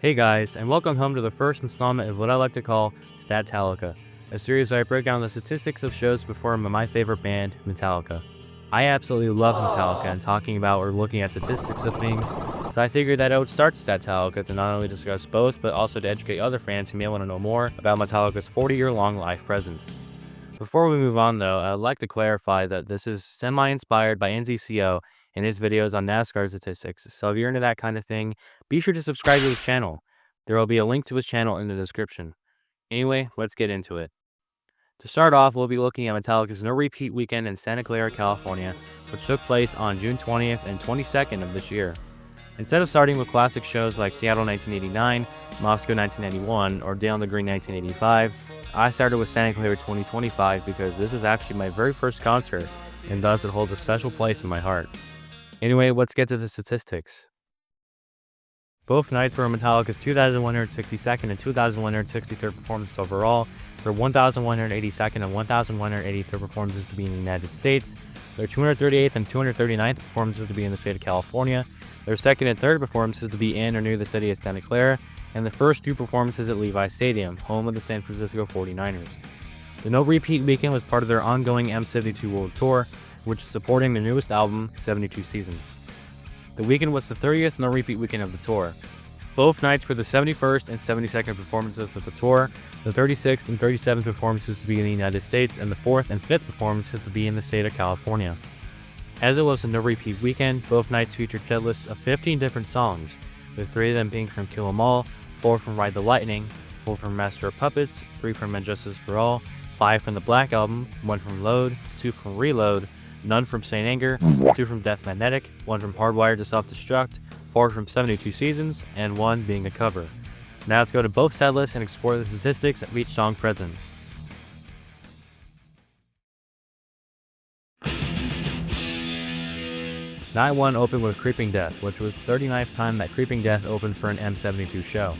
Hey guys, and welcome home to the first installment of what I like to call Stat-tallica, a series where I break down the statistics of shows performed by my favorite band, Metallica. I absolutely love Metallica and talking about or looking at statistics of things, so I figured that I would start Stat-tallica to not only discuss both, but also to educate other fans who may want to know more about Metallica's 40-year-long live presence. Before we move on though, I'd like to clarify that this is semi-inspired by NZCO and his videos on NASCAR statistics, so if you're into that kind of thing, be sure to subscribe to his channel. There will be a link to his channel in the description. Anyway, let's get into it. To start off, we'll be looking at Metallica's No Repeat weekend in Santa Clara, California, which took place on June 20th and 22nd of this year. Instead of starting with classic shows like Seattle 1989, Moscow 1991, or Down the Green 1985, I started with Santa Clara 2025 because this is actually my very first concert, and thus it holds a special place in my heart. Anyway, let's get to the statistics. Both nights were Metallica's 2,162nd and 2,163rd performances overall, their 1,182nd and 1,183rd performances to be in the United States, their 238th and 239th performances to be in the state of California, their second and third performances to be in or near the city of Santa Clara, and the first two performances at Levi Stadium, home of the San Francisco 49ers. The No Repeat weekend was part of their ongoing M72 World Tour, which is supporting their newest album, 72 Seasons. The weekend was the 30th No Repeat weekend of the tour. Both nights were the 71st and 72nd performances of the tour, the 36th and 37th performances to be in the United States, and the 4th and 5th performances to be in the state of California. As it was a No Repeat weekend, both nights featured setlists of 15 different songs, with 3 of them being from Kill 'Em All, 4 from Ride the Lightning, 4 from Master of Puppets, 3 from And Justice for All, 5 from the Black Album, 1 from Load, 2 from Reload, none from Saint Anger, 2 from Death Magnetic, 1 from Hardwired to Self-Destruct, 4 from 72 Seasons, and 1 being a cover. Now let's go to both setlists and explore the statistics of each song present. Night 1 opened with Creeping Death, which was the 39th time that Creeping Death opened for an M72 show.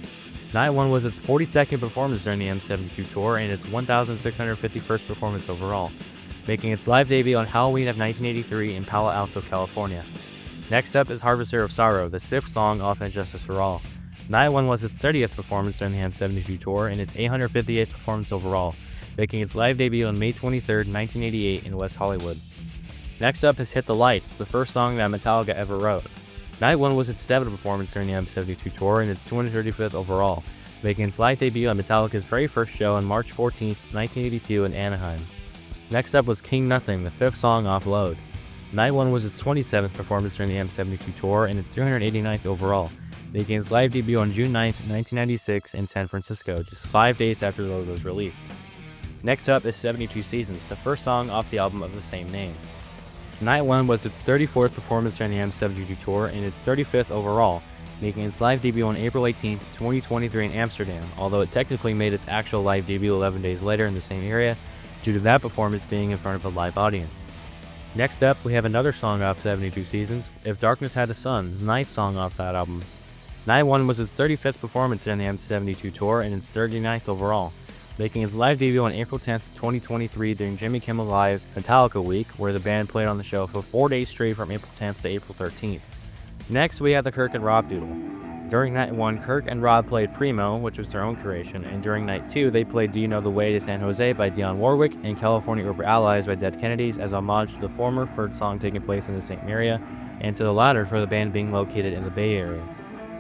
Night 1 was its 42nd performance during the M72 tour and its 1,651st performance overall, making its live debut on Halloween of 1983 in Palo Alto, California. Next up is Harvester of Sorrow, the 6th song off And Justice for All. Night 1 was its 30th performance during the M72 tour and its 858th performance overall, making its live debut on May 23, 1988 in West Hollywood. Next up is Hit the Lights, the first song that Metallica ever wrote. Night 1 was its 7th performance during the M72 tour and its 235th overall, making its live debut on Metallica's very first show on March 14, 1982 in Anaheim. Next up was King Nothing, the 5th song off Load. Night 1 was its 27th performance during the M72 tour and its 389th overall, making its live debut on June 9, 1996 in San Francisco, just 5 days after Load was released. Next up is 72 Seasons, the first song off the album of the same name. Night 1 was its 34th performance during the M72 tour and its 35th overall, making its live debut on April 18, 2023 in Amsterdam, although it technically made its actual live debut 11 days later in the same area, due to that performance being in front of a live audience. Next up, we have another song off 72 Seasons, If Darkness Had a Sun, the 9th song off that album. Night 1 was its 35th performance during the M72 tour and its 39th overall, making its live debut on April 10, 2023 during Jimmy Kimmel Live's Metallica Week, where the band played on the show for 4 days straight from April 10th to April 13th. Next, we have the Kirk and Rob Doodle. During Night 1, Kirk and Rob played Primo, which was their own creation, and during Night 2, they played Do You Know the Way to San Jose by Dionne Warwick and California Uber Allies by Dead Kennedys as homage to the former for its song taking place in the same area, and to the latter for the band being located in the Bay Area.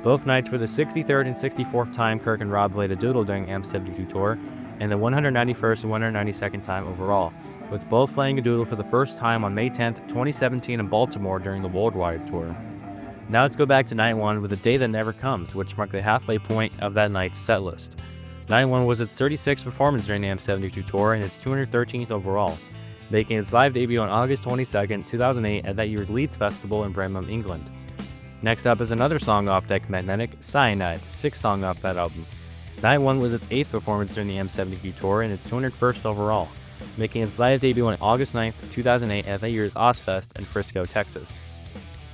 Both nights were the 63rd and 64th time Kirk and Rob played a doodle during the M72 tour, and the 191st and 192nd time overall, with both playing a doodle for the first time on May 10, 2017 in Baltimore during the Worldwide tour. Now let's go back to Night 1 with A Day That Never Comes, which marked the halfway point of that night's setlist. Night 1 was its 36th performance during the M72 tour and its 213th overall, making its live debut on August 22, 2008 at that year's Leeds Festival in Birmingham, England. Next up is another song off Death Magnetic, Cyanide, the 6th song off that album. Night 1 was its 8th performance during the M72 tour and its 201st overall, making its live debut on August 9, 2008 at that year's Ozfest in Frisco, Texas.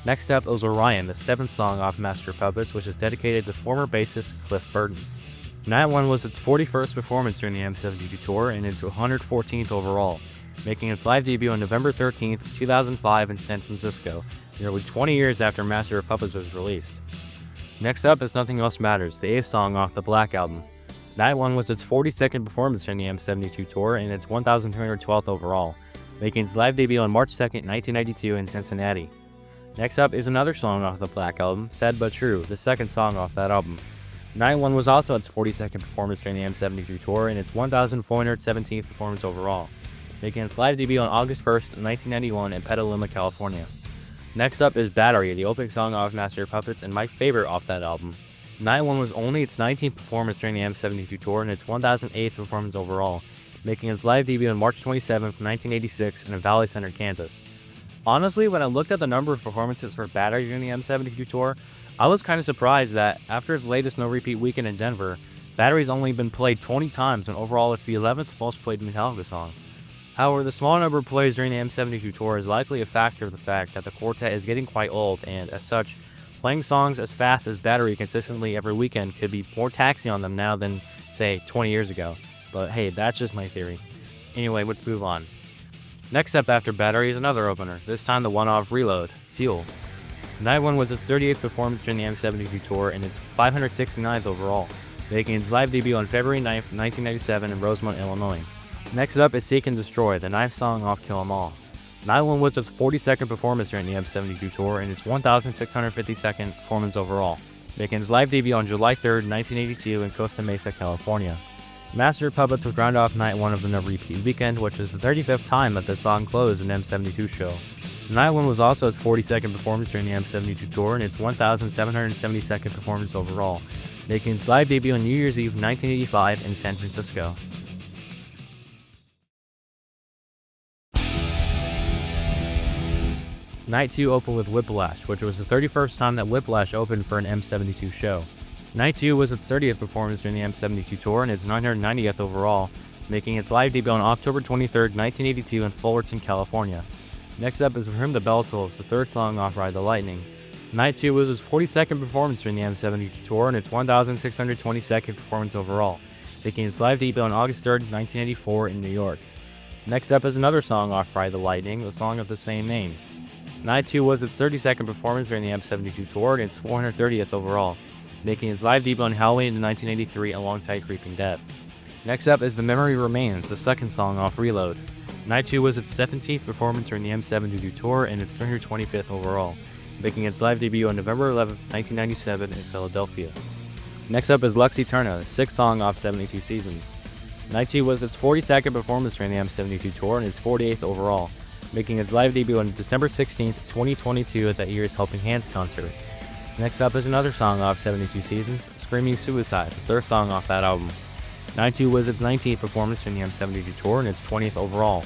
Next up is Orion, the 7th song off Master of Puppets, which is dedicated to former bassist Cliff Burton. Night 1 was its 41st performance during the M72 tour and its 114th overall, making its live debut on November 13, 2005 in San Francisco, nearly 20 years after Master of Puppets was released. Next up is Nothing Else Matters, the 8th song off the Black album. Night 1 was its 42nd performance during the M72 tour and its 1,312th overall, making its live debut on March 2nd, 1992 in Cincinnati. Next up is another song off the Black album, Sad But True, the 2nd song off that album. Night 1 was also its 42nd performance during the M72 tour and its 1,417th performance overall, making its live debut on August 1st, 1991 in Petaluma, California. Next up is Battery, the opening song off Master of Puppets and my favorite off that album. Night 1 was only its 19th performance during the M72 tour and its 1,008th performance overall, making its live debut on March 27th, 1986 in Valley Center, Kansas. Honestly, when I looked at the number of performances for Battery during the M72 tour, I was kind of surprised that after its latest no-repeat weekend in Denver, Battery's only been played 20 times and overall it's the 11th most played Metallica song. However, the small number of plays during the M72 tour is likely a factor of the fact that the quartet is getting quite old and, as such, playing songs as fast as Battery consistently every weekend could be more taxing on them now than, say, 20 years ago. But hey, that's just my theory. Anyway, let's move on. Next up after Battery is another opener, this time the one off Reload, Fuel. Night 1 was its 38th performance during the M72 tour and its 569th overall, making its live debut on February 9th, 1997 in Rosemont, Illinois. Next up is Seek and Destroy, the 9th song off Kill 'Em All. Night 1 was its 42nd performance during the M72 tour and its 1,652nd performance overall, making its live debut on July 3rd, 1982 in Costa Mesa, California. Master of Puppets would round off Night 1 of the no-repeat weekend, which is the 35th time that this song closed an M72 show. Night 1 was also its 42nd performance during the M72 tour and its 1,772nd performance overall, making its live debut on New Year's Eve 1985 in San Francisco. Night 2 opened with Whiplash, which was the 31st time that Whiplash opened for an M72 show. Night 2 was its 30th performance during the M72 tour and its 990th overall, making its live debut on October 23rd, 1982 in Fullerton, California. Next up is For Whom the Bell Tolls, the 3rd song off Ride the Lightning. Night 2 was its 42nd performance during the M72 tour and its 1,622nd performance overall, making its live debut on August 3rd, 1984 in New York. Next up is another song off Ride the Lightning, the song of the same name. Night 2 was its 32nd performance during the M72 tour and its 430th overall, making its live debut on Halloween in 1983 alongside Creeping Death. Next up is The Memory Remains, the 2nd song off Reload. Night 2 was its 17th performance during the M72 tour and its 325th overall, making its live debut on November 11, 1997 in Philadelphia. Next up is Lux Eterna, the 6th song off 72 Seasons. Night 2 was its 42nd performance during the M72 tour and its 48th overall, making its live debut on December 16, 2022 at that year's Helping Hands concert. Next up is another song off 72 Seasons, Screaming Suicide, the 3rd song off that album. Night 2 was its 19th performance during the M72 tour and its 20th overall,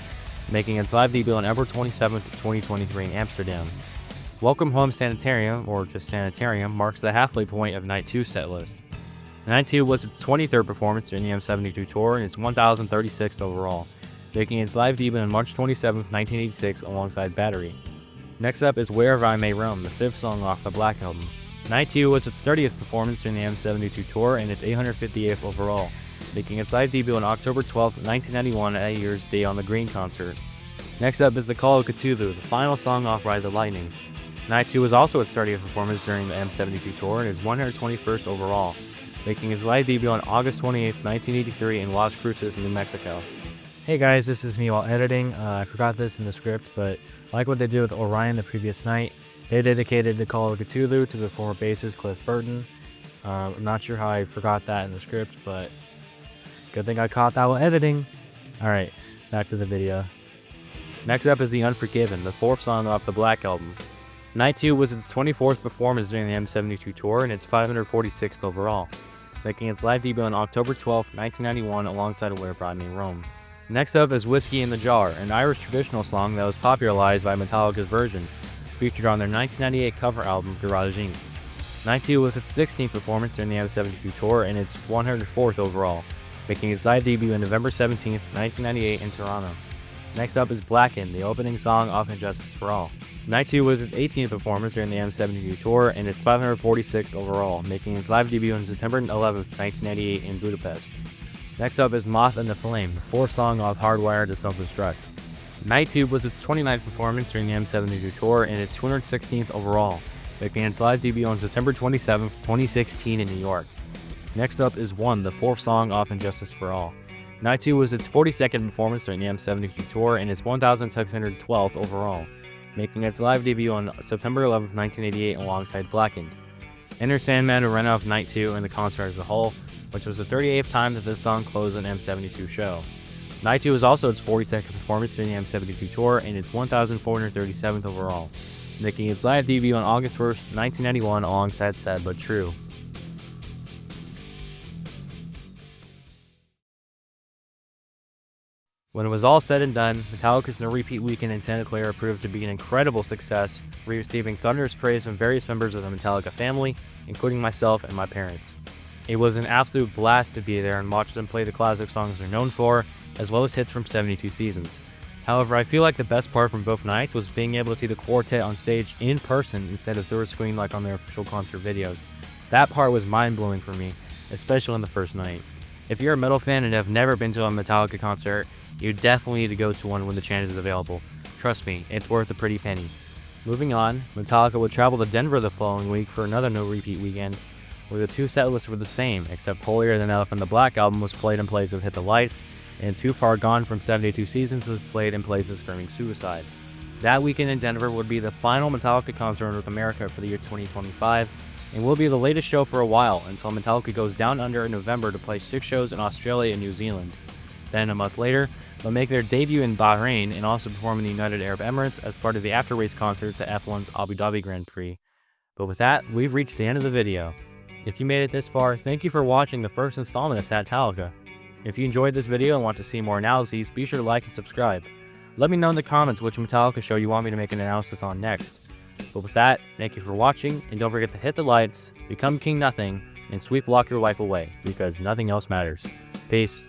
making its live debut on April 27, 2023 in Amsterdam. Welcome Home Sanitarium, or just Sanitarium, marks the halfway point of Night 2's setlist. Night 2 was its 23rd performance during the M72 tour and its 1,036th overall, making its live debut on March 27, 1986 alongside Battery. Next up is Wherever I May Roam, the 5th song off the Black album. Night 2 was its 30th performance during the M72 tour and its 858th overall, making its live debut on October 12, 1991 at that year's Day on the Green concert. Next up is The Call of Cthulhu, the final song off Ride the Lightning. Night 2 was also its 30th performance during the M72 tour and its 121st overall, making its live debut on August 28, 1983 in Las Cruces, New Mexico. Hey guys, this is me while editing. I forgot this in the script, but like what they did with Orion the previous night, they dedicated The Call of Cthulhu to the former bassist Cliff Burton. I'm not sure how I forgot that in the script, but good thing I caught that while editing. Alright, back to the video. Next up is The Unforgiven, the 4th song off the Black album. Night 2 was its 24th performance during the M72 tour and its 546th overall, making its live debut on October 12, 1991 alongside Wherever I May Roam. Next up is Whiskey in the Jar, an Irish traditional song that was popularized by Metallica's version, featured on their 1998 cover album Garage Inc. Night 2 was its 16th performance during the M72 tour and its 104th overall, making its live debut on November 17, 1998 in Toronto. Next up is Blackened, the opening song off Injustice for All. Night 2 was its 18th performance during the M72 tour and its 546th overall, making its live debut on September 11, 1998 in Budapest. Next up is Moth and the Flame, the 4th song off Hardwired to Self-Destruct. Night 2 was its 29th performance during the M72 tour and its 216th overall, making its live debut on September 27, 2016 in New York. Next up is One, the fourth song off Injustice for All. Night 2 was its 42nd performance during the M72 tour and its 1,612th overall, making its live debut on September 11, 1988 alongside Blackened. Enter Sandman to run off Night 2 and the concert as a whole, which was the 38th time that this song closed an M72 show. Night 2 was also its 42nd performance during the M72 tour and its 1,437th overall, making its live debut on August 1st, 1991 alongside Sad But True. When it was all said and done, Metallica's No Repeat weekend in Santa Clara proved to be an incredible success, receiving thunderous praise from various members of the Metallica family, including myself and my parents. It was an absolute blast to be there and watch them play the classic songs they're known for, as well as hits from 72 seasons. However, I feel like the best part from both nights was being able to see the quartet on stage in person instead of through a screen like on their official concert videos. That part was mind-blowing for me, especially on the first night. If you're a metal fan and have never been to a Metallica concert, you definitely need to go to one when the chance is available. Trust me, it's worth a pretty penny. Moving on, Metallica would travel to Denver the following week for another No Repeat weekend, where the two set lists were the same, except Holier Than Elephant the Black Album was played in place of Hit the Lights, and Too Far Gone from 72 Seasons was played in place of Screaming Suicide. That weekend in Denver would be the final Metallica concert in North America for the year 2025, and will be the latest show for a while until Metallica goes down under in November to play 6 shows in Australia and New Zealand. Then a month later, they'll make their debut in Bahrain and also perform in the United Arab Emirates as part of the after-race concerts to F1's Abu Dhabi Grand Prix. But with that, we've reached the end of the video. If you made it this far, thank you for watching the first installment of Stat-tallica. If you enjoyed this video and want to see more analyses, be sure to like and subscribe. Let me know in the comments which Metallica show you want me to make an analysis on next. But with that, thank you for watching, and don't forget to hit the lights, become King Nothing, and sweep lock your life away, because nothing else matters. Peace.